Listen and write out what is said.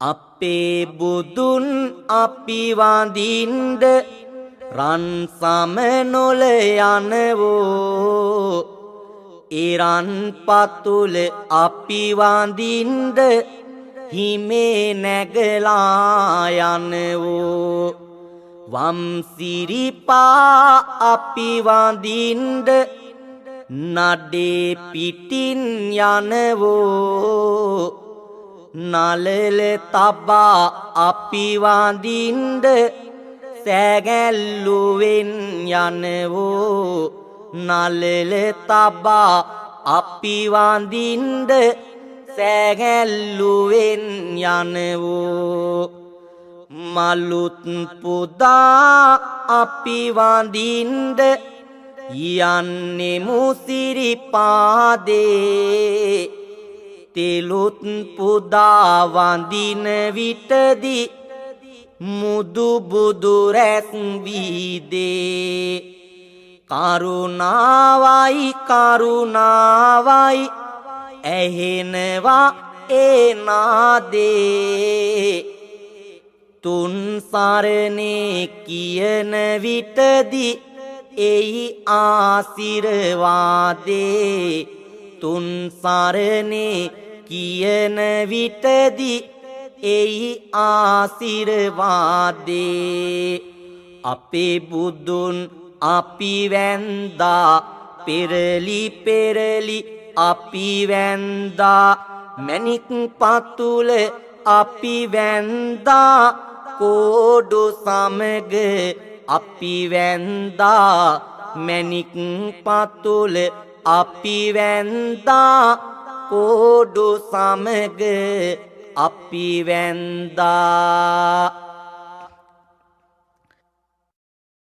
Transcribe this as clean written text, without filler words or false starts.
අපේ බුදුන් අපි වඳින්ද රන් සමනොල යනවෝ ඉරන් පතුල අපි වඳින්ද හිමේ නැගලා යනවෝ වම් සිරිපා අපි වඳින්ද නඩේ පිටින් යනවෝ නලල තබා අපි වඳින්ද සැගැල්ලුවෙන් යනවෝ නලල තබා අපි වඳින්ද සැගැල්ලුවෙන් යනවෝ මලුත් පුදා අපි වඳින්ද යන්නේ මුසිරිපාදේ තෙලුත් පුදා වඳින විටදී මුදු බුදු රැස් වීදේ කරුණාවයි කරුණාවයි ඇහෙනවා ඒ නාදේ තුන් සරණේ කියන විටදී එයි ආශිර්වාදේ තුන් සරණේ කියන විටදී එයි ආශිර්වාදේ අපේ බුදුන් අපි වැන්දා පෙරලි පෙරලි අපි වැන්දා මණික් පතුල අපි වැන්දා කෝඩු සමග අපි වැන්දා මණික් පතුල අපි වැන්දා කෝඩු සමග අපි වැන්දා